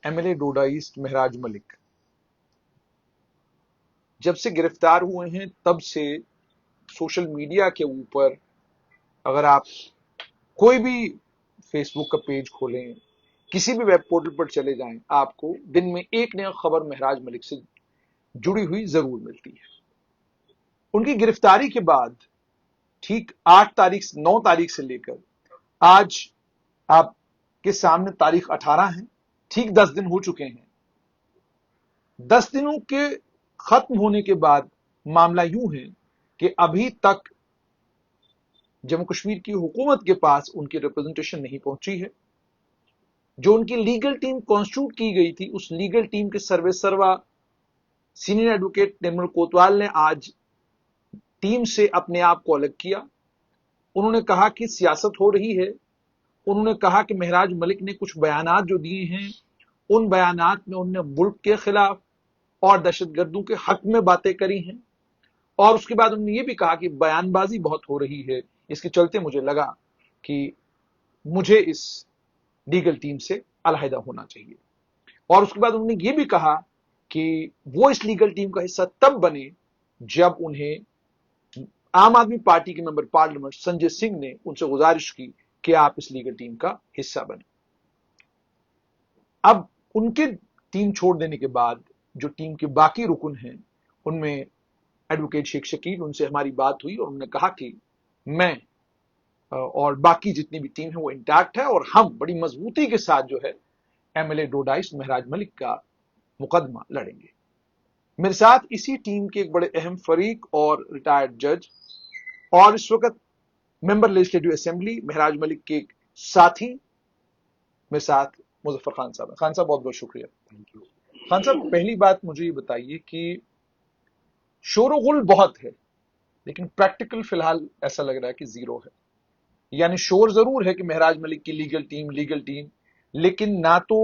M L A Doda East Mehraj Malik جب سے گرفتار ہوئے ہیں تب سے سوشل میڈیا کے اوپر اگر آپ کوئی بھی فیس بک کا پیج کھولیں، کسی بھی ویب پورٹل پر چلے جائیں، آپ کو دن میں ایک نیا خبر مہراج ملک سے جڑی ہوئی ضرور ملتی ہے۔ ان کی گرفتاری کے بعد ٹھیک 9 تاریخ سے لے کر آج آپ کے سامنے تاریخ 18 ہے، ٹھیک 10 دن ہو چکے ہیں۔ 10 دنوں کے ختم ہونے کے بعد معاملہ یوں ہے کہ ابھی تک جموں کشمیر کی حکومت کے پاس ان کی ریپرزنٹیشن نہیں پہنچی ہے۔ جو ان کی لیگل ٹیم کانسٹیٹیوٹ کی گئی تھی، اس لیگل ٹیم کے سروا سینئر ایڈوکیٹ نرمل کوتوال نے آج ٹیم سے اپنے آپ کو الگ کیا۔ انہوں نے کہا کہ سیاست ہو رہی ہے۔ انہوں نے کہا کہ مہراج ملک نے کچھ بیانات جو دیے ہیں، ان بیانات میں انہوں نے ملک کے خلاف اور دہشت گردوں کے حق میں باتیں کری ہیں، اور اس کے بعد انہوں نے یہ بھی کہا کہ بیان بازی بہت ہو رہی ہے، اس کے چلتے مجھے لگا کہ مجھے اس لیگل ٹیم سے علیحدہ ہونا چاہیے۔ اور اس کے بعد انہوں نے یہ بھی کہا کہ وہ اس لیگل ٹیم کا حصہ تب بنے جب انہیں عام آدمی پارٹی کے ممبر پارلیمنٹ سنجے سنگھ نے ان سے گزارش کی کہ آپ اس لیگل ٹیم کا حصہ بنیں۔ اب ان کے ٹیم چھوڑ دینے کے بعد جو ٹیم کے باقی رکن ہیں، ان میں ایڈوکیٹ شیخ شکیل، ان سے ہماری بات ہوئی اور انہوں نے کہا کہ میں اور باقی جتنی بھی ٹیم ہے وہ انٹیکٹ ہے، اور ہم بڑی مضبوطی کے ساتھ جو ہے M L A Doda East Mehraj Malik کا مقدمہ لڑیں گے۔ میرے ساتھ اسی ٹیم کے ایک بڑے اہم فریق اور ریٹائرڈ جج اور اس وقت ممبر لیجسلیٹو اسمبلی مہراج ملک کے ایک ساتھی میرے ساتھ مظفر خان صاحب ہیں۔ خان صاحب بہت بہت شکریہ۔ خان صاحب پہلی بات مجھے یہ بتائیے کہ شور و غل بہت ہے لیکن پریکٹیکل فی الحال ایسا لگ رہا ہے کہ زیرو ہے۔ یعنی شور ضرور ہے کہ مہراج ملک کی لیگل ٹیم، لیکن نہ تو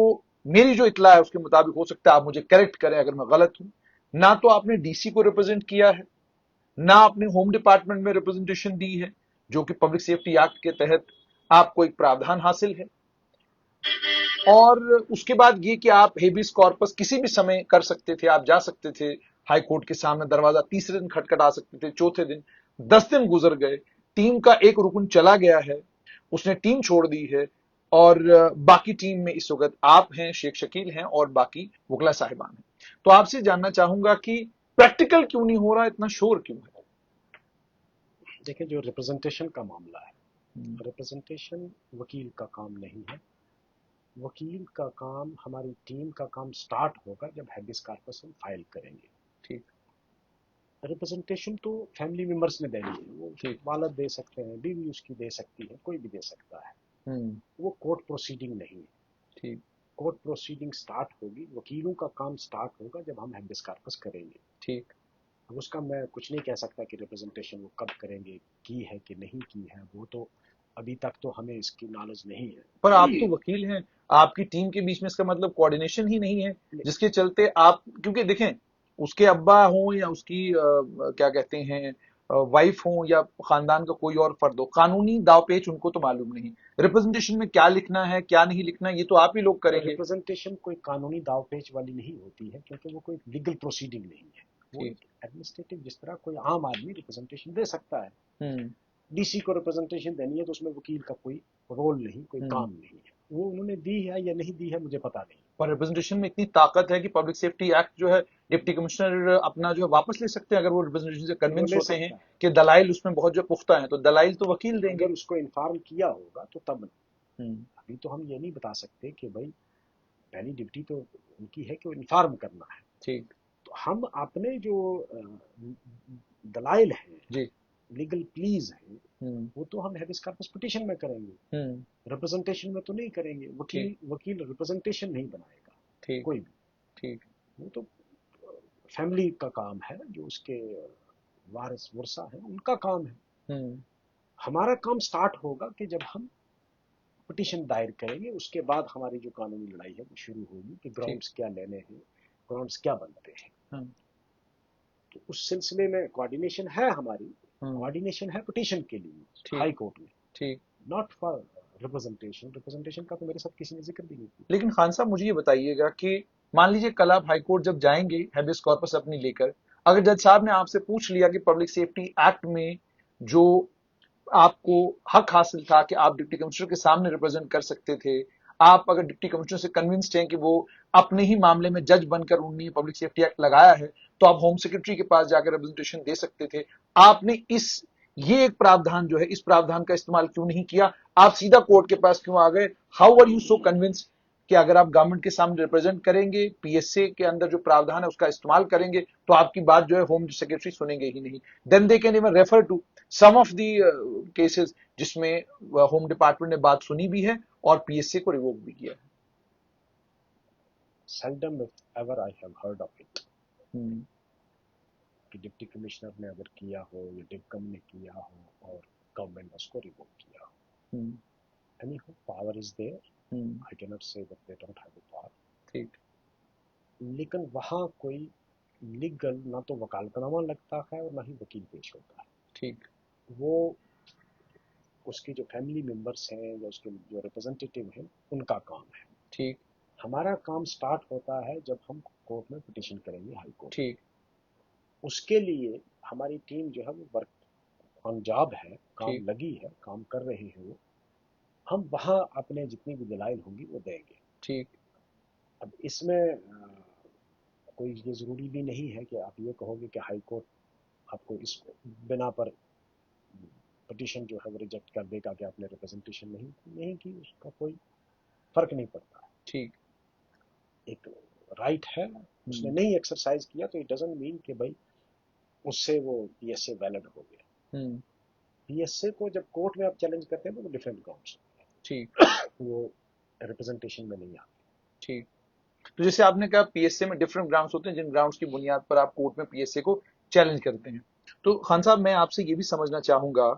میری جو اطلاع ہے اس کے مطابق، ہو سکتا ہے آپ مجھے کریکٹ کریں اگر میں غلط ہوں، نہ تو آپ نے ڈی سی کو ریپرزینٹ کیا ہے، نہ آپ نے ہوم ڈپارٹمنٹ میں ریپرزنٹیشن دی ہے، جو کہ پبلک سیفٹی ایکٹ کے تحت آپ کو ایک پراودھان حاصل ہے، اور اس کے بعد یہ کہ آپ ہیبیس کارپس کسی بھی سمے کر سکتے تھے، آپ جا سکتے تھے ہائی کورٹ کے سامنے، دروازہ تیسرے دن کھٹکھٹا سکتے تھے، چوتھے دن۔ 10 دن گزر گئے، ٹیم کا ایک رکن چلا گیا ہے، اس نے ٹیم چھوڑ دی ہے، اور باقی ٹیم میں اس وقت آپ ہیں، شیخ شکیل ہیں اور باقی وکلا صاحبان ہیں۔ تو آپ سے جاننا چاہوں گا کہ پریکٹیکل کیوں نہیں ہو رہا، اتنا شور کیوں ہے؟ دیکھیں، جو ریپرزنٹیشن کا معاملہ ہے، ریپرزنٹیشن وکیل کا کام نہیں ہے۔ وکیل کا کام، ہماری ٹیم کا کام سٹارٹ ہوگا جب ہیبیس کارپس ہم فائل کریں گے۔ ٹھیک، ریپرزنٹیشن تو فیملی ممبرس نے دینی ہے، وہ ٹھیک، والد دے سکتے ہیں، بیوی اس کی دے سکتی ہے، کوئی بھی دے سکتا ہے۔ وہ کورٹ پروسیڈنگ نہیں ہے۔ ٹھیک، کورٹ پروسیڈنگ سٹارٹ ہوگی، وکیلوں کا کام سٹارٹ ہوگا جب ہم ہیبیس کارپس کریں گے۔ ٹھیک۔ اب اس کا میں کچھ نہیں کہہ سکتا کہ ریپرزنٹیشن وہ کب کریں گے، کی ہے کہ نہیں کی ہے، وہ تو ابھی تک تو ہمیں اس کی نالج نہیں ہے۔ پر آپ تو وکیل ہیں، آپ کی ٹیم کے بیچ میں اس کا مطلب کوارڈینیشن ہی نہیں ہے، جس کے چلتے آپ، کیونکہ دیکھیں اس کے ابا ہوں یا اس کی کیا کہتے ہیں وائف ہوں یا خاندان کا کوئی اور فرد ہو، قانونی داو پیچ ان کو تو معلوم نہیں، ریپرزنٹیشن میں کیا لکھنا ہے کیا نہیں لکھنا یہ تو آپ ہی لوگ کریں گے۔ ریپرزنٹیشن کوئی قانونی داو پیچ والی نہیں ہوتی ہے، کیونکہ وہ کوئی لیگل پروسیڈنگ نہیں ہے، وہ ایک ایڈمنسٹریٹو، جس طرح کوئی عام آدمی ریپرزنٹیشن دے سکتا ہے۔ ڈی سی کو ریپرزنٹیشن دینی ہے تو اس میں وکیل کا کوئی رول نہیں، کوئی کام نہیں ہے۔ وہ انہوں نے دی ہے یا نہیں دی ہے مجھے پتا نہیں۔ اور ریپرزنٹیشن میں اتنی طاقت ہے کہ پبلک سیفٹی ایکٹ جو ہے ڈپٹی کمشنر اپنا جو ہے واپس لے سکتے ہیں اگر وہ ریپرزنٹیشن سے کنونس ہوتے ہیں کہ دلائل اس میں بہت جو پختہ ہیں، تو دلائل تو وکیل دیں گے۔ اگر اس کو انفارم کیا ہوگا تو تب، ابھی تو ہم یہ نہیں بتا سکتے کہ بھائی پہلی ڈپٹی تو ان کی ہے کہ وہ انفارم کرنا ہے۔ ٹھیک، تو ہم اپنے جو دلائل ہیں، جی، لیگل پلیز ہیں، وہ تو ہم ہیبیس کارپس پٹیشن میں کریں گے، ریپرزنٹیشن میں تو نہیں کریں گے۔ وکیل ریپرزنٹیشن نہیں بنائے گا کوئی بھی۔ ٹھیک، وہ تو فیملی کا کام ہے، جو اس کے وارث ورثہ ہیں ان کا کام ہے۔ ہمارا کام سٹارٹ ہوگا کہ جب ہم پٹیشن دائر کریں گے، اس کے بعد ہماری جو قانونی لڑائی ہے وہ شروع ہوگی کہ گراؤنڈز کیا لینے ہیں، گراؤنڈز کیا بنتے ہیں۔ تو اس سلسلے میں کوارڈینیشن ہے، ہماری کوارڈینیشن ہے پٹیشن کے لیے ہائی کورٹ میں، ٹھیک، ناٹ فار ریپرزنٹیشن کا تو میرے ساتھ کسی نے ذکر بھی نہیں کیا. لیکن خان صاحب مجھے یہ بتائیے گا کہ مان لیجیے کل آپ ہائی کورٹ جب جائیں گے ہیبیس کارپس اپنی لے کر، اگر جج صاحب نے آپ سے پوچھ لیا کہ پبلک سیفٹی ایکٹ میں جو آپ کو حق حاصل تھا کہ آپ ڈپٹی کمشنر کے سامنے ریپرزینٹ کر سکتے تھے، آپ اگر ڈپٹی کمشنر سے کنونسڈ ہیں کہ وہ اپنے ہی معاملے میں جج بن کر انہوں نے پبلک سیفٹی ایکٹ لگایا ہے، تو آپ ہوم سیکرٹری کے پاس جا کر ریپرزنٹیشن دے سکتے تھے. آپ نے یہ ایک پراودھان جو ہے اس پراودھان کا استعمال کیوں نہیں کیا؟ آپ سیدھا کورٹ کے پاس کیوں آ گئے؟ How are you so convinced کہ اگر آپ گورنمنٹ کے سامنے ریپرزینٹ کریں گے، پی ایس اے کے اندر جو پراودھان ہے اس کا استعمال کریں گے، تو آپ کی بات جو ہے ہوم سیکرٹری سنیں گے ہی نہیں. Then they can even refer to some of the cases جس میں ہوم ڈپارٹمنٹ نے بات سنی بھی ہے اور پی ایس اے کو ریووک بھی کیا ہے. seldom if ever I have heard of it کہ ڈپٹی کمشنر نے اگر کیا ہو یا ڈپکم نے کیا ہو اور گورنمنٹ نے اس کو ریووک کیا ہو. Anyhow, power is there. I cannot say that they don't have the power. ٹھیک. لیکن وہاں کوئی لیگل نہ تو وکالت نامہ لگتا ہے اور نہ ہی وکیل پیش ہوتا ہے. ٹھیک. وہ اس کی جو فیملی ممبرس ہیں یا اس کے جو ریپرزنٹیٹیو ہیں ان کا کام ہے. ٹھیک. ہمارا کام سٹارٹ ہوتا ہے جب ہم کورٹ میں پٹیشن کریں گے ہائی کورٹ. ٹھیک. اس کے لیے ہماری ٹیم جو ہے وہ ورک آن جاب ہے، کام ٹھیک. لگی ہے، کام کر رہے ہیں. وہ ہم وہاں اپنے جتنی بھی دلائل ہوں گی وہ دیں گے. ٹھیک. اب اس میں کوئی یہ ضروری بھی نہیں ہے کہ آپ یہ کہو گے کہ ہائی کورٹ آپ کو اس بنا پر پٹیشن جو ہے وہ ریجیکٹ کر دے گا کہ آپ نے ریپرزنٹیشن نہیں کی. اس کا کوئی فرق نہیں پڑتا. ٹھیک. ایک رائٹ ہے، اس نے نہیں ایکسرسائز کیا تو اٹ ڈزنٹ مین کہ بھائی اس سے وہ پی ایس اے ویلڈ ہو گیا. پی ایس اے کو جب کورٹ میں آپ چیلنج کرتے ہیں تو وہ ڈفرینٹ گراؤنڈس ہوتے ہیں. ٹھیک. وہ ریپرزنٹیشن میں نہیں آتے. ٹھیک. تو جیسے آپ نے کہا پی ایس اے میں ڈفرنٹ گراؤنڈس ہوتے ہیں جن گراؤنڈس کی بنیاد پر آپ کورٹ میں پی ایس اے کو چیلنج کرتے ہیں. تو خان صاحب میں آپ سے یہ بھی سمجھنا چاہوں گا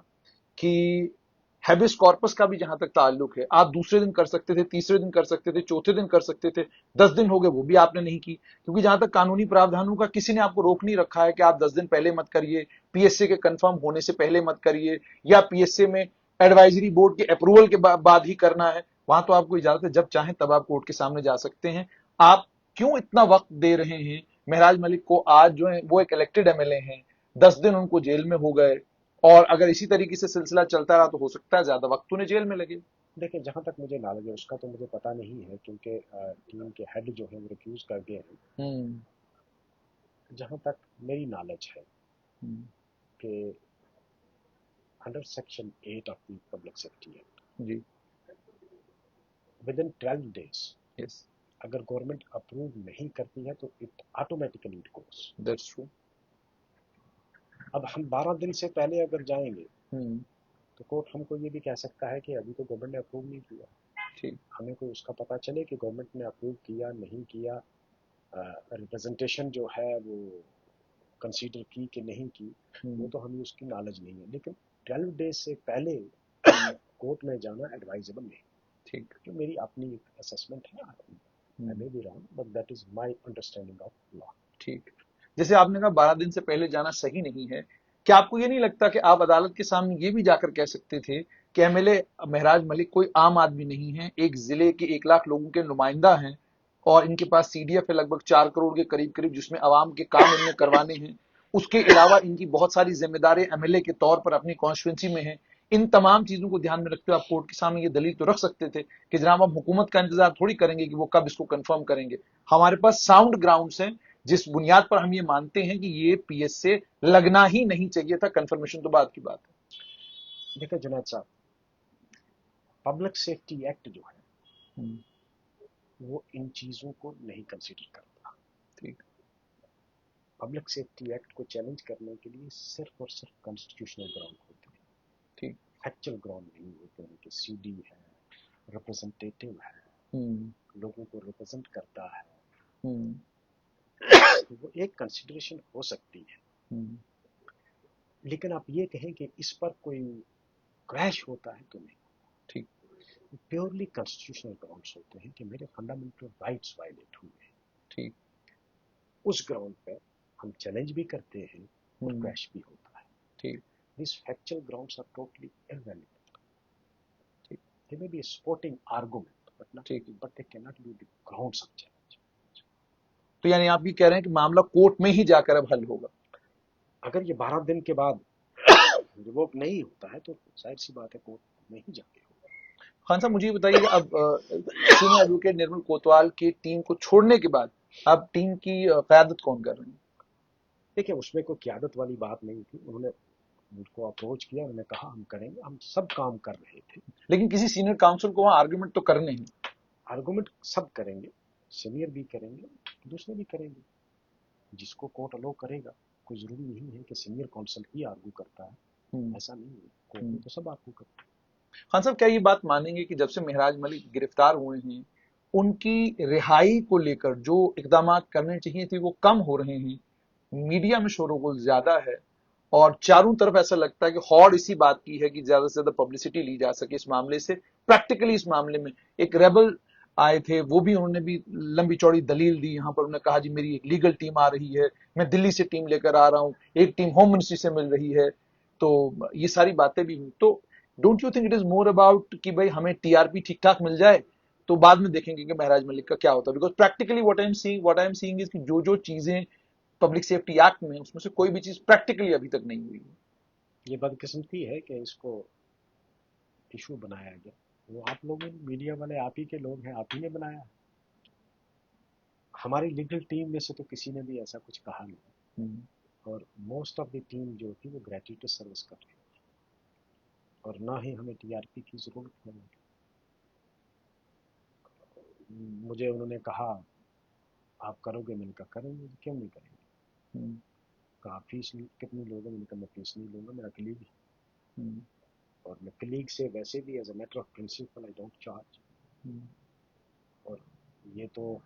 کہ ہیبس کارپس کا بھی جہاں تک تعلق ہے، آپ دوسرے دن کر سکتے تھے، تیسرے دن کر سکتے تھے، چوتھے دن کر سکتے تھے، 10 دن ہو گئے وہ بھی آپ نے نہیں کی. کیونکہ جہاں تک قانونی پراودھانوں کا کسی نے آپ کو روک نہیں رکھا ہے کہ آپ 10 دن پہلے مت کریے، پی ایس اے کے کنفرم ہونے سے پہلے مت کریے، یا پی ایس اے میں ایڈوائزری بورڈ کے اپروول کے بعد ہی کرنا ہے. وہاں تو آپ کو اجازت ہے، جب چاہیں تب آپ کورٹ کے سامنے جا سکتے ہیں. آپ کیوں اتنا وقت دے رہے ہیں مہراج ملک کو؟ آج جو ہے وہ ایک الیکٹڈ ایم ایل اے ہیں، 10 دن ان کو جیل میں ہو گئے، اور اگر اسی طریقے سے سلسلہ چلتا رہا تو ہو سکتا ہے زیادہ وقت انہیں جیل میں لگے. دیکھیں جہاں تک مجھے نالج ہے اس کا تو مجھے پتا نہیں ہے کیونکہ ٹیم کے ہیڈ جو ہیں وہ ریفیوز کر گئے ہیں. جہاں تک میری نالج ہے کہ under section 8 of the public safety act جی. Within 12 days yes. اگر گورنمنٹ اپروو نہیں کرتی ہے تو it automatically it goes. That's true. اب ہم 12 دن سے پہلے اگر جائیں گے تو کورٹ ہم کو یہ بھی کہہ سکتا ہے کہ ابھی تو گورنمنٹ نے اپروو نہیں کیا. ٹھیک. ہمیں کوئی اس کا پتہ چلے کہ گورنمنٹ نے اپروو کیا نہیں کیا، ریپرزنٹیشن جو ہے وہ کنسیڈر کی کہ نہیں کی، وہ تو ہمیں اس کی نالج نہیں ہے. لیکن 12 days سے پہلے کورٹ میں جانا ایڈوائزبل نہیں. ٹھیک. جو میری اپنی ایک اسسمنٹ ہے، I may be wrong, but that is my understanding of law. ٹھیک. جیسے آپ نے کہا 12 دن سے پہلے جانا صحیح نہیں ہے، کیا آپ کو یہ نہیں لگتا کہ آپ عدالت کے سامنے یہ بھی جا کر کہہ سکتے تھے کہ ایم ایل اے مہراج ملک کوئی عام آدمی نہیں ہے، ایک ضلع کے 1 لاکھ لوگوں کے نمائندہ ہیں، اور ان کے پاس سی ڈی ایف ہے لگ بھگ 4 کروڑ کے قریب جس میں عوام کے کام ان نے کروانے ہیں. اس کے علاوہ ان کی بہت ساری ذمہ داریں ایم ایل اے کے طور پر اپنی کانسٹیٹوئنسی میں ہیں. ان تمام چیزوں کو دھیان میں رکھتے ہوئے آپ کورٹ کے سامنے یہ دلیل تو رکھ سکتے تھے کہ جناب ہم حکومت کا انتظار تھوڑی کریں گے کہ وہ کب اس کو کنفرم کریں گے. ہمارے پاس ساؤنڈ گراؤنڈز ہیں جس بنیاد پر ہم یہ مانتے ہیں کہ یہ پی ایس سے لگنا ہی نہیں چاہیے تھا. کنفرمیشن تو بعد کی بات ہے. دیکھیں جنید صاحب، پبلک سیفٹی ایکٹ جو ہے وہ ان چیزوں کو نہیں کنسیڈر کرتا. ٹھیک. پبلک سیفٹی ایکٹ کو چیلنج کرنے کے لیے صرف اور صرف کانسٹیٹیوشنل گراؤنڈ ہوتے ہیں. ٹھیک. فیکچل گراؤنڈ نہیں ہوتے ہیں کہ سی ڈی ہے، ریپرزنٹیٹیو ہے، لوگوں کو ریپرزنٹ کرتا ہے. وہ ایک کنسیڈریشن ہو سکتی ہے، لیکن آپ یہ کہیں کہ اس پر کوئی کریش ہوتا ہے تو نہیں. ٹھیک. پیورلی کانسٹیٹیوشنل گراؤنڈس ہوتے ہیں کہ میرے فنڈامنٹل رائٹس وائلیٹ ہوئے ہیں. ٹھیک. اس گراؤنڈ پہ ہم چیلنج بھی کرتے ہیں اور کریش بھی ہوتا ہے. ٹھیک. These factual grounds are totally irrelevant. they may be a sporting argument but they cannot be the grounds of challenge. تو یعنی آپ یہ کہہ رہے ہیں کہ معاملہ کورٹ میں ہی جا کر اب حل ہوگا؟ اگر یہ 12 دن کے بعد ریووک نہیں ہوتا ہے تو ظاہر سی بات ہے کورٹ میں ہی جا کے ہوگا. خان صاحب مجھے یہ بتائیے کہ اب سینئر ایڈوکیٹ نرمل کوتوال کی ٹیم کو چھوڑنے کے بعد اب ٹیم کی قیادت کون کر رہے ہیں؟ دیکھیں اس میں کوئی قیادت والی بات نہیں تھی. انہوں نے مجھ کو اپروچ کیا, انہوں نے کہا ہم کریں گے, ہم سب کام کر رہے تھے. لیکن کسی سینئر کاؤنسل کو وہاں آرگومنٹ تو کرنے ہیں. آرگومنٹ سب کریں گے, سینئر بھی کریں گے, دوسرے بھی کریں گے, جس کو کورٹ الاؤ کرے گا. کوئی ضروری نہیں ہے کہ سینئر کاؤنسل ہی آرگو کرتا ہے, ایسا نہیں ہے, کورٹ میں تو سب آرگو کرتا ہے. خان صاحب کیا یہ بات مانیں گے کہ جب سے مہراج ملک گرفتار ہوئے ہیں ان کی رہائی کو لے کر جو اقدامات کرنے چاہیے تھے وہ کم ہو رہے ہیں, میڈیا میں شور و غل زیادہ ہے اور چاروں طرف ایسا لگتا ہے کہ ہوڑ اسی بات کی ہے کہ زیادہ سے زیادہ پبلسٹی لی جا سکے اس معاملے سے؟ پریکٹیکلی اس معاملے میں ایک ریبل آئے تھے, وہ بھی انہوں نے بھی لمبی چوڑی دلیل دی یہاں پر. انہوں نے کہا جی میری ایک لیگل ٹیم آ رہی ہے, میں دلی سے ٹیم لے کر آ رہا ہوں, ایک ٹیم ہوم منسٹری سے مل رہی ہے, تو یہ ساری باتیں بھی ہوئی. تو don't you think it is more about کہ بھائی ہمیں ٹی آر پی ٹھیک ٹھاک مل جائے تو بعد میں دیکھیں گے کہ مہراج ملک کا کیا ہوتا ہے؟ Because practically what I am seeing is کہ جو چیزیں پبلک سیفٹی ایکٹ میں اس میں سے کوئی بھی چیز پریکٹیکلی ابھی تک نہیں ہوئی. یہ بدقسمتی ہے کہ اس کو ایشو بنایا گیا. وہ آپ لوگوں میڈیا والے آپ ہی کے لوگ ہیں, آپ ہی نے بنایا. ہماری لیگل ٹیم میں سے تو کسی نے بھی ایسا کچھ کہا نہیں, اور موسٹ آف دی ٹیم جو تھی وہ گریجویٹ سروس کر رہی تھی, اور نہ ہی ہمیں ٹی آر پی کی ضرورت ہے. مجھے انہوں نے کہا آپ کرو گے, میں نے کہا کریں گے, کیوں نہیں کریں گے. کہا فیس کتنی لوگے, میں نے کہا میں فیس نہیں لوں گا, میرا کلیگ ہے, اور میں کلیگ سے ویسے بھی as a matter of principle I don't charge. اور یہ تو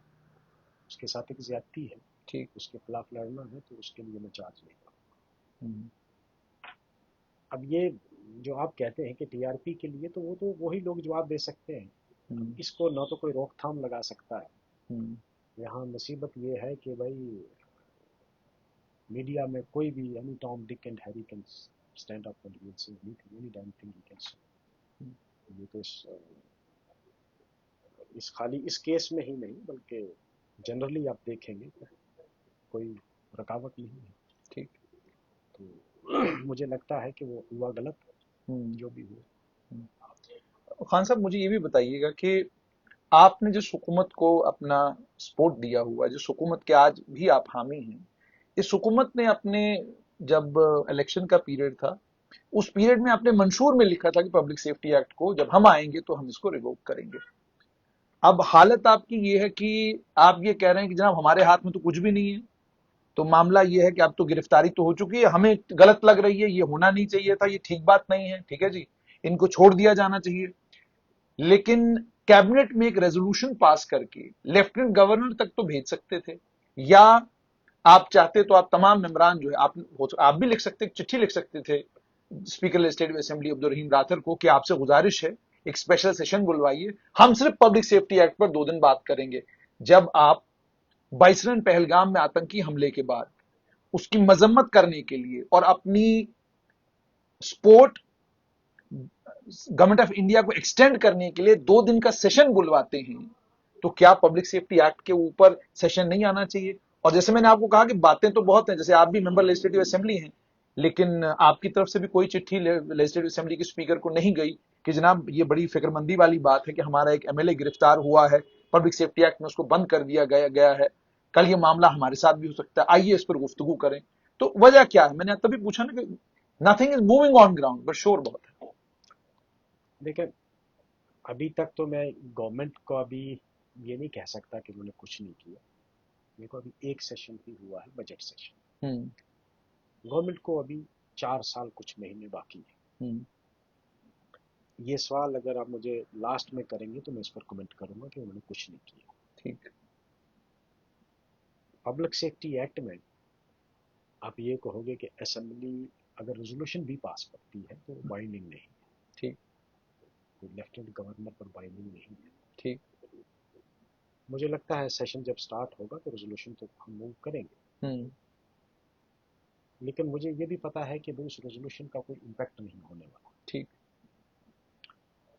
اس کے ساتھ ایک زیادتی ہے, ٹھیک, اس کے خلاف لڑنا ہے تو اس کے لیے میں چارج نہیں کروں. اب یہ جو آپ کہتے ہیں کہ ٹی آر پی کے لیے, تو وہ تو وہی لوگ جواب دے سکتے ہیں. اس کو نہ تو کوئی روک تھام لگا سکتا ہے. یہاں مصیبت یہ ہے کہ بھائی میڈیا میں کوئی بھی any Tom Dick and Harry can stand up and will say any damn thing he can say. یہ تو اس خالی اس کیس میں ہی نہیں بلکہ جنرلی آپ دیکھیں گے کوئی رکاوٹ نہیں ہے. ٹھیک, تو مجھے لگتا ہے کہ وہ ہوا غلط جو بھی ہوا. خان صاحب مجھے یہ بھی بتائیے گا کہ آپ نے جس حکومت کو اپنا سپورٹ دیا ہوا, جس حکومت کے آج بھی آپ حامی ہیں, اس حکومت نے اپنے جب الیکشن کا پیریڈ تھا اس پیریڈ میں اپنے منشور میں لکھا تھا کہ پبلک سیفٹی ایکٹ کو جب ہم آئیں گے تو ہم اس کو ریووک کریں گے. اب حالت آپ کی یہ ہے کہ آپ یہ کہہ رہے ہیں کہ جناب ہمارے ہاتھ میں تو کچھ بھی نہیں ہے, تو معاملہ یہ ہے کہ اب تو گرفتاری تو ہو چکی ہے, ہمیں غلط لگ رہی ہے, یہ ہونا نہیں چاہیے تھا, یہ ٹھیک بات نہیں ہے, ٹھیک ہے جی, ان کو چھوڑ دیا جانا چاہیے. لیکن کیبنٹ میں ایک ریزولوشن پاس کر کے لیفٹنٹ گورنر تک تو بھیج سکتے تھے, یا آپ چاہتے تو آپ تمام ممبران جو ہے آپ بھی لکھ سکتے, چٹھی لکھ سکتے تھے speaker legislative assembly Abdul Rahim Rather کو کہ آپ سے گزارش ہے ایک اسپیشل سیشن بلوائیے, ہم صرف پبلک سیفٹی ایکٹ پر 2 دن بات کریں گے. جب آپ 22 پہلگام میں آتنکی حملے کے بعد اس کی مذمت کرنے کے لیے اور اپنی سپورٹ گورنمنٹ آف انڈیا کو ایکسٹینڈ کرنے کے لیے 2 دن کا سیشن بلواتے ہیں, تو کیا پبلک سیفٹی ایکٹ کے اوپر سیشن نہیں آنا چاہیے؟ اور جیسے میں نے آپ کو کہا کہ باتیں تو بہت ہیں, جیسے آپ بھی ممبر لیجسلیٹو اسمبلی ہیں, لیکن آپ کی طرف سے بھی کوئی چٹھی لیجسلیٹو اسمبلی کے اسپیکر کو نہیں گئی کہ جناب یہ بڑی فکر مندی والی بات ہے کہ ہمارا ایک ایم ایل اے گرفتار ہوا ہے, پبلک سیفٹی ایکٹ میں اس کو بند کر دیا گیا ہے, کل یہ معاملہ ہمارے ساتھ بھی ہو سکتا ہے, آئیے اس پر گفتگو کریں. تو وجہ کیا ہے؟ میں نے تبھی پوچھا نا کہ nothing is moving on ground but شور بہت ہے. دیکھیں ابھی تک تو میں گورنمنٹ کو ابھی یہ نہیں کہہ سکتا کہ انہوں نے کچھ نہیں کیا. دیکھو ابھی ایک سیشن ہی ہوا ہے, بجٹ سیشن. گورنمنٹ کو ابھی 4 سال کچھ مہینے باقی ہے. یہ سوال اگر آپ مجھے لاسٹ میں کریں گے تو میں اس پر کمنٹ کروں گا کہ انہوں نے کچھ نہیں کیا. ٹھیک, پبلک سیفٹی ایکٹ میں آپ یہ کہو گے کہ اسمبلی اگر ریزولوشن بھی پاس کرتی ہے تو بائنڈنگ نہیں ہے. ٹھیک, لیفٹنٹ گورنر پر بائنڈنگ نہیں ہے. ٹھیک, مجھے لگتا ہے سیشن جب سٹارٹ ہوگا تو ریزولوشن تو ہم موو کریں گے, لیکن مجھے یہ بھی پتا ہے کہ اس ریزولوشن کا کوئی امپیکٹ نہیں ہونے والا. ٹھیک,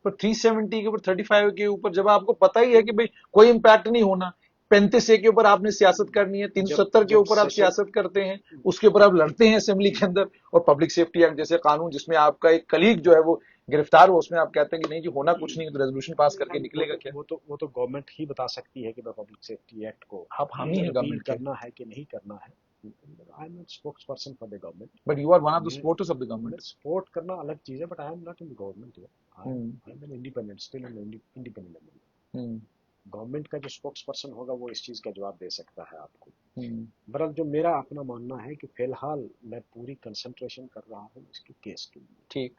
پر 370 کے اوپر 35 کے اوپر جب آپ کو پتا ہی ہے کہ بھئی کوئی امپیکٹ نہیں ہونا، 35 کے اوپر آپ نے سیاست کرنی ہے، 370 کے اوپر آپ سیاست کرتے ہیں، اس کے اوپر آپ لڑتے ہیں اسمبلی کے اندر، اور پبلک سیفٹی ایکٹ جیسے قانون جس میں آپ کا ایک کلیگ جو ہے وہ گرفتار ہو، اس میں آپ کہتے ہیں کہ نہیں جی ہونا کچھ نہیں، تو ریزولوشن پاس کر کے نکلے گا کیا؟ وہ تو گورنمنٹ ہی بتا سکتی ہے کہ میں پبلک سیفٹی ایکٹ کو آپ ہم ہی ہیں ریپیل گورنمنٹ کے، کرنا ہے کہ نہیں کرنا ہے. I am not spokesperson for the government. But you are one of the supporters of the government. Support کرنا الگ چیز ہے, but I am not in government. I am independent, still independent. Government کا جو spokes person ہوگا وہ اس چیز کا جواب دے سکتا ہے آپ کو. برحال جو میرا اپنا ماننا ہے کہ فی الحال میں پوری کنسنٹریشن کر رہا ہوں اس کے کیس کے لیے. ٹھیک,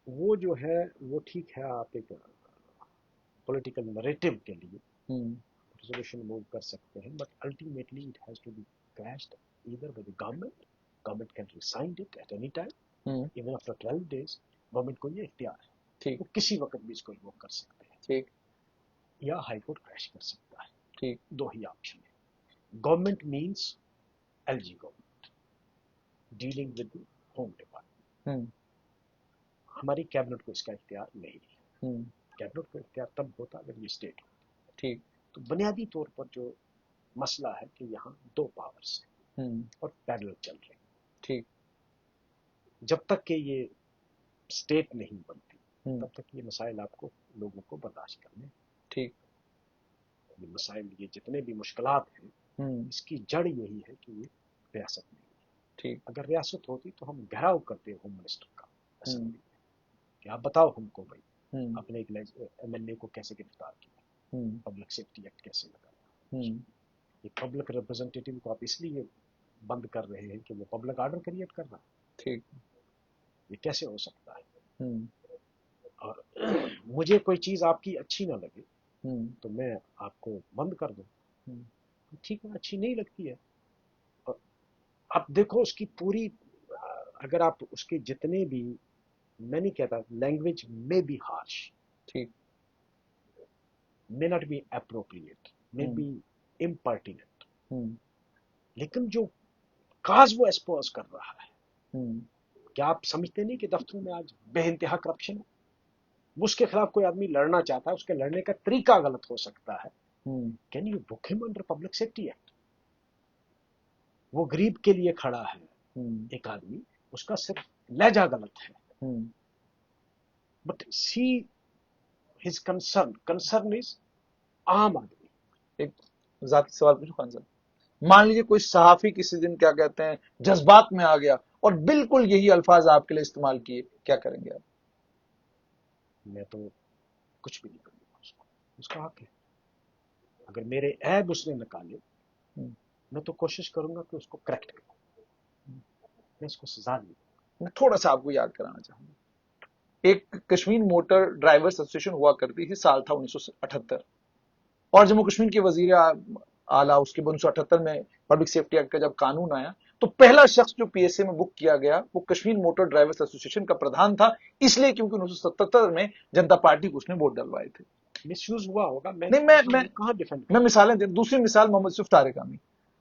وہ جو ہے وہ ٹھیک ہے, آپ ایک پولیٹیکل نریٹو کے لیے ریزولوشن موو کر سکتے ہیں, but ultimately it has to be crushed either by the government. Government can resign it at any time, even after 12 days. Government کو یہ اختیار ہے, ٹھیک, وہ کسی وقت بھی اس کو ریووک کر سکتے ہیں, ٹھیک, یا ہائی کورٹ کریش کر سکتا ہے, ٹھیک. دو ہی آپشن ہے. Government means L G government dealing with home department. ہماری کیبنٹ کو اس کا اختیار نہیں ہے. کیبنٹ کو اختیار تب ہوتا اگر یہ اسٹیٹ ہوتا, ٹھیک. تو بنیادی طور پر جو مسئلہ ہے کہ یہاں دو پاورز ہیں اور پیرلل چل رہے ہیں, ٹھیک. جب تک کہ یہ اسٹیٹ نہیں بنتی تب تک یہ مسائل آپ کو لوگوں کو برداشت کرنے, ٹھیک. یہ مسائل, یہ جتنے بھی مشکلات ہیں, اس کی جڑ یہی ہے کہ یہ ریاست نہیں ہے, ٹھیک. اگر ریاست ہوتی تو ہم گھیراؤ کرتے ہوم منسٹر کا اسمبلی میں کہ آپ بتاؤ ہم کو بھائی اپنے ایک ایم ایل اے کو کیسے گرفتار کیا, پبلک سیفٹی ایکٹ کیسے لگایا. یہ پبلک ریپرزینٹیٹیو کو آپ اس لیے بند کر رہے ہیں کہ وہ پبلک آرڈر کریٹ کر رہا ہے, ٹھیک. یہ کیسے ہو سکتا ہے؟ اور مجھے کوئی چیز آپ کی اچھی نہ لگے تو میں آپ کو بند کر دوں, ٹھیک ہے, اچھی نہیں لگتی ہے. اور آپ دیکھو اس کی پوری, اگر آپ اس کے جتنے بھی, میں نہیں کہتا لینگویج میں بی ہارش, ٹھیک, may not be appropriate, may be impertinent, لیکن جو کاز وہ ایکسپوز کر رہا ہے, کیا آپ سمجھتے نہیں کہ دفتروں میں آج بے انتہا کرپشن ہے؟ اس کے خلاف کوئی آدمی لڑنا چاہتا ہے, اس کے لڑنے کا طریقہ غلط ہو سکتا ہے. کین یو بک ہم انڈر پبلک سیفٹی ایکٹ؟ وہ غریب کے لیے کھڑا ہے ایک آدمی, اس کا صرف لہجہ غلط ہے, but see his concern is عام آدمی. ایک ذاتی سوال پوچھو خان صاحب, مان لیجیے کوئی صحافی کسی دن کیا کہتے ہیں جذبات میں آ گیا اور بالکل یہی الفاظ آپ کے لیے استعمال کیے, کیا کریں گے آپ؟ میں تو کچھ بھی نہیں کروں گا, اس کا حق ہے. اگر میرے عیب اس نے نکالے میں تو کوشش کروں گا کہ اس کو کریکٹ کروں, میں اس کو سزا نہیں دوں. میں تھوڑا سا آپ کو یاد کرانا چاہوں گا, ایک کشمیر موٹر ڈرائیورز ایسوسیشن ہوا کرتی تھی, سال تھا 1978, اور جموں کشمیر کے وزیر اعلیٰ اس کے 1978 میں پبلک سیفٹی ایکٹ کا جب قانون آیا تو پہلا شخص جو پی ایس اے میں بک کیا گیا وہ کشمیر موٹر ڈرائیورز ایسوسیشن کا پردھان تھا, اس لیے کیونکہ 1977 میں جنتا پارٹی کو اس نے ووٹ ڈلوائے تھے. مس یوز ہوا ہوگا, نہیں, میں مثالیں دیں. دوسری مثال محمد یوسف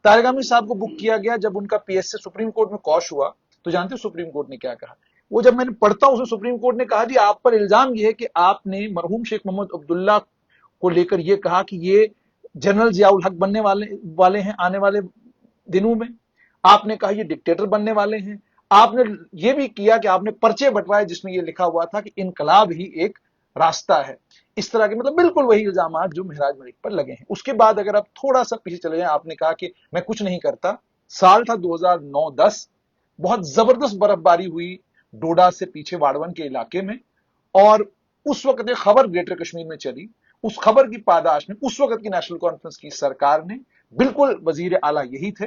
طارق عامی صاحب کو بک کیا گیا جب ان کا P S A supreme court میں کوش ہوا, تو جانتے ہو سپریم کورٹ نے کیا کہا؟ وہ جب میں نے پڑھتا ہوں, سپریم کورٹ نے کہا جی آپ پر الزام یہ ہے کہ آپ نے مرحوم شیخ محمد عبداللہ کو لے کر یہ کہا کہ یہ جنرل ضیاء الحق بننے والے ہیں آنے والے دنوں میں, آپ نے کہا یہ ڈکٹیٹر بننے والے ہیں, آپ نے یہ بھی کیا کہ آپ نے پرچے بٹوائے جس میں یہ لکھا ہوا تھا کہ انقلاب ہی ایک راستہ ہے. اس طرح کے مطلب بالکل وہی الزامات جو مہراج ملک پر لگے ہیں. اس کے بعد اگر آپ تھوڑا سا پیچھے چلے جائیں, آپ نے کہا کہ میں کچھ نہیں کرتا, سال تھا 2009-10, بہت زبردست برف باری ہوئی ڈوڈا سے پیچھے واڑون کے علاقے میں, اور اس وقت ایک خبر گریٹر کشمیر میں چلی, اس خبر کی پاداش میں اس وقت کی نیشنل کانفرنس کی سرکار نے, بالکل وزیر اعلیٰ یہی تھے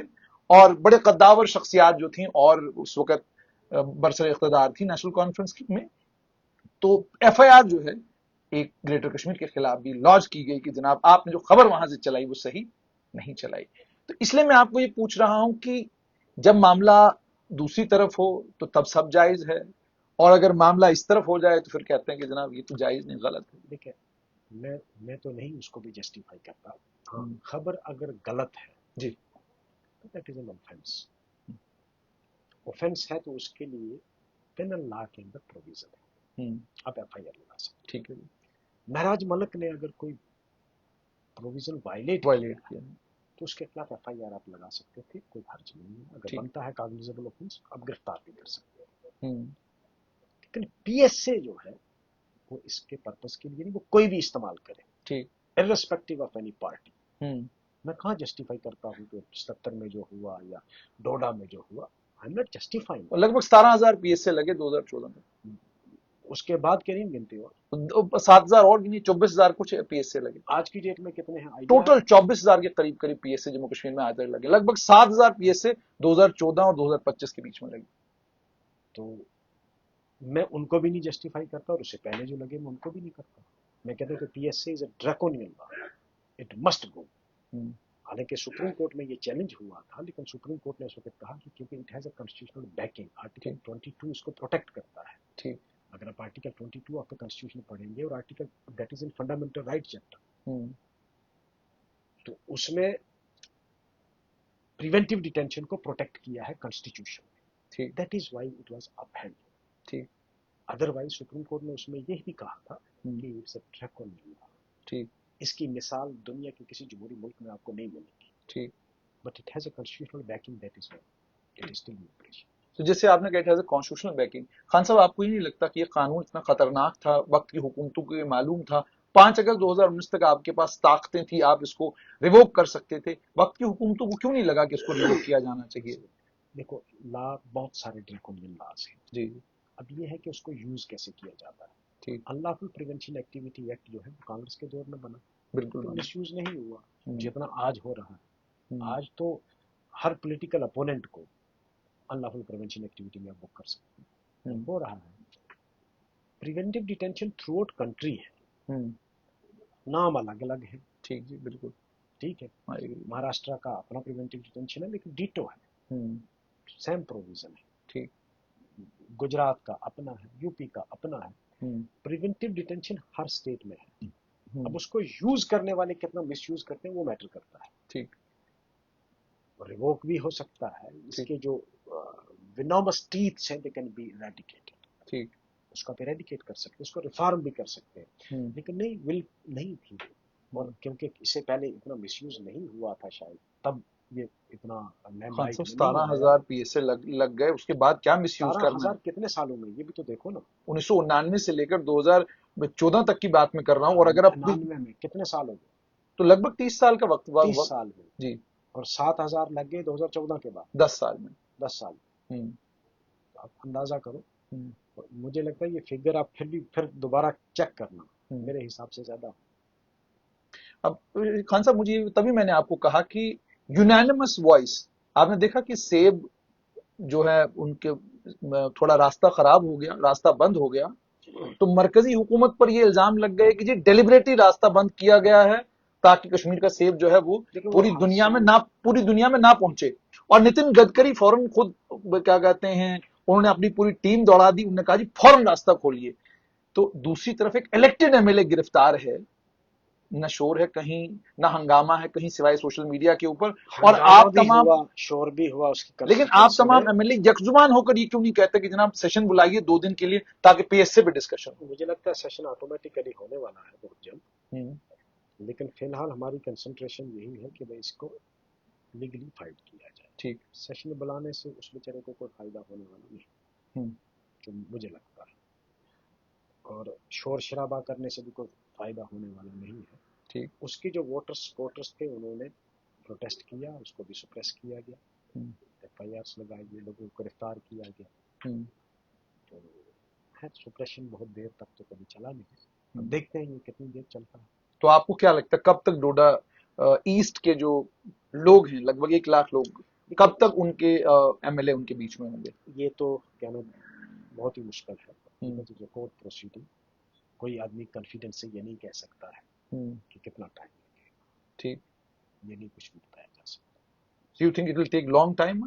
اور بڑے قداور شخصیات جو تھیں اور اس وقت برسر اقتدار تھی نیشنل کانفرنس میں, تو ایف آئی آر جو ہے ایک گریٹر کشمیر کے خلاف بھی لانچ کی گئی کہ جناب آپ نے جو خبر وہاں سے چلائی وہ صحیح نہیں چلائی. تو اس لیے میں آپ کو یہ پوچھ رہا ہوں کہ جب معاملہ دوسری طرف ہو تو تب سب جائز ہے, اور اگر معاملہ اس طرف ہو جائے تو پھر کہتے ہیں کہ جناب یہ تو جائز نہیں, غلط ہے. دیکھیں, میں تو نہیں اس کو بھی جسٹیفائی کرتا. خبر اگر غلط ہے جی, دیٹ از این اوفینس ہے, تو اس کے لیے پینل لا کے اندر پروویژن ہے. آپ ایف آئی آر لگا سکتے. ٹھیک ہے. مہراج ملک نے اگر کوئی پروویژن وائلیٹ کیا تو اس کے خلاف ایف آئی آر آپ لگا سکتے تھے, کوئی حرج نہیں ہے. اگر بنتا ہے کاگنیزیبل آفینس آپ گرفتار بھی کر سکتے ہیں. لیکن پی ایس اے جو ہے وہ اس کے پرپس کے لیے نہیں, وہ کوئی بھی استعمال کرے ارریسپیکٹو آف اینی پارٹی. میں کہاں جسٹیفائی کرتا ہوں کہ 77 میں جو ہوا یا ڈوڈا میں جو ہوا, آئی ایم ناٹ جسٹیفائنگ. لگ بھگ 17,000 پی ایس سے لگے 2014 میں, اس کے بعد کیا نہیں گنتے ہو, 7,000 اور گنی, 24,000 کچھ پی ایس سے لگے. آج کی ڈیٹ میں کتنے ہیں ٹوٹل 24,000 کے قریب قریب پی ایس سے جموں کشمیر میں آج تک لگے. لگ بھگ 7,000 پی ایس سے 2014 اور 2025 کے بیچ میں لگے. تو میں ان کو بھی نہیں جسٹیفائی کرتا, اور اس سے پہلے جو لگے میں ان کو بھی نہیں کرتا. میں کہتا ہوں کہ P S A is a draconian law, it must go. حالانکہ سپریم کورٹ میں یہ چیلنج ہوا تھا, لیکن سپریم کورٹ نے اس وقت کہا کہ کیونکہ it has a constitutional backing, article 22 اس کو پروٹیکٹ کرتا ہے. ٹھیک, اگر آپ آرٹیکل 22 آپ کا کانسٹیٹیوشن پڑھیں گے, اور article that is in fundamental right chapter, تو اس میں پریونٹیو ڈیٹینشن کو پروٹیکٹ کیا ہے کانسٹیٹیوشن میں. That is why it was up hand. ٹھیک, ادروائز سپریم کورٹ نے اس میں یہ بھی کہا تھا کہ اٹس اے ڈریکونین لا. ٹھیک, اس کی مثال دنیا کے کسی جمہوری ملک میں آپ کو نہیں ملے گی. ٹھیک, but it has a constitutional backing, that is why it is still in operation. تو جیسے آپ نے کہا تھا کانسٹیٹیوشنل بیکنگ, خان صاحب آپ کو یہ نہیں لگتا کہ یہ قانون اتنا خطرناک تھا, وقت کی حکومتوں کو یہ معلوم تھا, 5 اگست 2019 تک آپ کے پاس طاقتیں تھی, آپ اس کو ریووک کر سکتے تھے, وقت کی حکومتوں کو کیوں نہیں لگا کہ اس کو ریووک کیا جانا چاہیے؟ دیکھو لا بہت سارے ڈریکونین لاز ہیں. جی, اب یہ ہے کہ اس کو یوز کیسے کیا جاتا ہے. ٹھیک, انلافل پریونشن ایکٹیویٹی ایکٹ جو ہے وہ کانگریس کے دور میں بنا, بالکل تو مس یوز نہیں ہوا جتنا آج ہو رہا ہے. آج تو ہر پولیٹیکل اپوننٹ کو انلافل پریونشن ایکٹیویٹی میں بک کر سکتے ہیں, ہو رہا ہے. Preventive detention through out country ہے, نام الگ الگ ہے. ٹھیک جی, بالکل ٹھیک ہے. مہاراشٹرا کا اپنا پریونٹیو ڈیٹینشن ہے, لیکن ڈیٹو ہے, سیم پروویژن ہے. ٹھیک, گجرات کا اپنا ہے, یو پی کا اپنا ہے. پریونٹیو ڈیٹینشن ہر اسٹیٹ میں ہے. اب اس کو یوز کرنے والے کتنا مس یوز کرتے ہیں وہ میٹر کرتا ہے. ٹھیک, ریووک بھی ہو سکتا ہے. اس کے جو ونامس ٹیتھس ہیں, دے کین بی ایریڈیکیٹڈ. ٹھیک, اس کو آپ ایریڈیکیٹ کر سکتے ہیں, اس کو ریفارم بھی کر سکتے ہیں. لیکن نہیں, ول نہیں تھی, اور کیونکہ اس سے پہلے اتنا مس یوز نہیں ہوا تھا شاید, تب یہ اتنا لینڈ لائٹ میں نہیں آیا. 17,000 پی ایس سے لگ گئے, اس کے بعد کیا مس یوز کرنا ہے. 17,000 کتنے سالوں میں, یہ بھی تو دیکھو نا. 1999 سے لے کر 2014 تک کی بات میں کر رہا ہوں, اور اگر آپ 99 میں کتنے سال ہو گئے, تو لگ بھگ 30 سال کا وقت. 30 سال میں جی, اور 7,000 لگ گئے 2014 کے بعد, 10 سال میں. 10 سال. آپ اندازہ کرو. مجھے لگتا ہے یہ فگر آپ پھر دوبارہ چیک کرنا, میرے حساب سے زیادہ. اب خان صاحب مجھے تبھی میں نے آپ کو کہا کہ یونانیمس وائس, آپ نے دیکھا کہ سیب جو ہے ان کے تھوڑا راستہ خراب ہو گیا, راستہ بند ہو گیا, تو مرکزی حکومت پر یہ الزام لگ گئے کہ جی ڈیلیبریٹلی راستہ بند کیا گیا ہے تاکہ کشمیر کا سیب جو ہے وہ پوری دنیا میں نہ پہنچے. اور نتن گڈکری فوراً خود کیا کہتے ہیں, انہوں نے اپنی پوری ٹیم دوڑا دی, انہوں نے کہا جی فوراً راستہ کھولیے. تو دوسری طرف ایک الیکٹڈ ایم ایل اے گرفتار ہے, نہ شور ہے کہیں, نہ ہنگامہ ہے کہیں سوائے سوشل میڈیا کے اوپر, اور آپ تمام شور بھی ہوا اس کی, لیکن آپ تمام ایم ایل اے یکزبان ہو کر یہ کیوں نہیں کہتے کہ جناب سیشن بلائیے 2 دن کے لیے تاکہ پی ایس سے بھی ڈسکشن ہو. مجھے لگتا ہے سیشن آٹومیٹیکلی ہونے والا ہے بہت جلد, لیکن فی الحال ہماری کنسنٹریشن یہی ہے کہ بھائی اس کو لیگلی فائٹ کیا جائے. ٹھیک, سیشن بلانے سے اس بیچارے کو کوئی فائدہ ہونے والا نہیں, جو مجھے لگتا ہے, اور شور شرابہ کرنے سے بھی کوئی فائدہ ہونے والا نہیں ہے. ٹھیک, اس کے جو ووٹرز تھے انہوں نے پروٹیسٹ کیا, اس کو بھی سپریس کیا گیا, ایف آئی آرس لگائی گئی, لوگوں کو گرفتار کیا گیا. تو سپریشن بہت دیر تک تو کبھی چلا نہیں. اب دیکھتے ہیں یہ کتنی دیر چلتا ہے. تو آپ کو کیا لگتا ہے کب تک ڈوڈا ایسٹ کے جو لوگ ہیں, لگ بھگ 1 لاکھ لوگ, کب تک ان کے ایم ایل اے ان کے بیچ میں ہوں گے؟ یہ تو کہنا بہت ہی مشکل ہے. کورٹ پروسیڈنگ, کوئی آدمی کانفیڈنس سے یہ نہیں کہہ سکتا ہے کہ کتنا ٹائم لگے گا. ٹھیک, یہ نہیں کچھ بھی بتایا جا سکتا. Do you think it will take long time?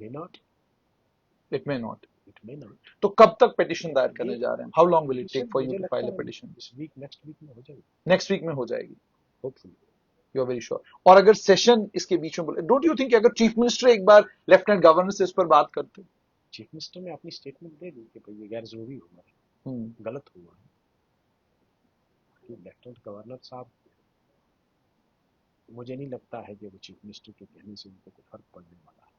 May not. It may not. It may not. تو کب تک پیٹیشن دائر کرنے جا رہے ہیں? How long will it take for you to file a petition? This week, next week میں ہو جائے گی. Next week میں ہو جائے گی. Hopefully. You are very sure. اور اگر سیشن اس کے بیچ میں بولے, don't you think کہ اگر چیف منسٹر ایک بار لیفٹیننٹ گورنر سے اس پر بات کرتے؟ چیف منسٹر نے اپنی اسٹیٹمنٹ دے دی کہ یہ غیر ضروری ہوگا. غلط ہوا ہے کہ لیفٹنٹ گورنر صاحب، مجھے نہیں لگتا ہے کہ وہ چیف منسٹر کے کہنے سے ان کو کوئی فرق پڑنے والا ہے.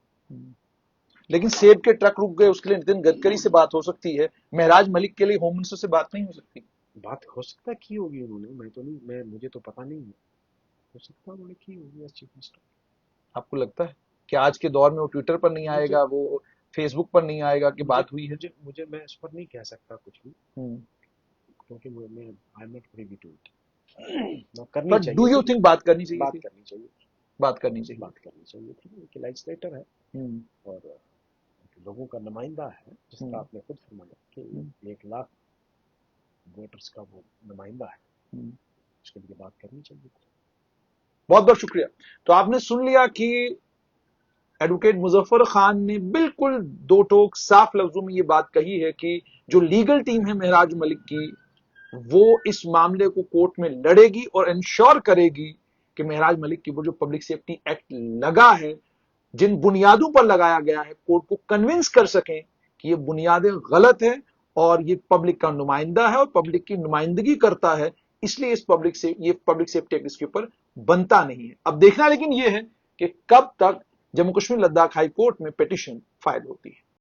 لیکن سیب کے ٹرک رک گئے، اس کے لیے نتن گڈکری سے بات ہو سکتی ہے، مہراج ملک کے لیے ہوم منسٹر سے بات نہیں ہو سکتی؟ بات ہو سکتا ہے کی ہوگی انہوں نے، میں تو نہیں، مجھے تو پتہ نہیں ہے، ہو سکتا ہے انہوں نے کی ہوگی ایز چیف منسٹر. آپ کو لگتا ہے کہ آج کے دور میں وہ ٹویٹر پر نہیں آئے گا، وہ فیس بک پر نہیں آئے گا کہ بات ہوئی ہے؟ مجھے میں اس پر نہیں کہہ سکتا کچھ بھی، کیونکہ میں I am not privy to it. کرنی چاہیے. ڈو یو تھنک بات کرنی چاہیے؟ بات کرنی چاہیے، بات کرنی چاہیے، بات کرنی چاہیے تھی کہ لیجسلیٹر ہے اور لوگوں کا نمائندہ ہے، جس کا آپ نے خود فرمایا کہ 1,00,000 ووٹرز کا وہ نمائندہ ہے، اس کے لیے بات کرنی چاہیے. بہت بہت شکریہ. تو آپ نے سن لیا کہ ایڈوکیٹ مظفر خان نے بالکل دو ٹوک صاف لفظوں میں یہ بات کہی ہے کہ جو لیگل ٹیم ہے مہراج ملک کی، وہ اس معاملے کو کورٹ میں لڑے گی اور انشور کرے گی کہ مہراج ملک کی وہ جو پبلک سیفٹی ایکٹ لگا ہے، جن بنیادوں پر لگایا گیا ہے، کورٹ کو کنونس کر سکیں کہ یہ بنیادیں غلط ہیں اور یہ پبلک کا نمائندہ ہے اور پبلک کی نمائندگی کرتا ہے، اس لیے یہ پبلک سیفٹی ایکٹ اس کے اوپر بنتا نہیں ہے. اب دیکھنا لیکن یہ ہے کہ کب تک جموں کشمیر لداخ ہائی کورٹ میں پیٹیشن فائل ہوتی ہے.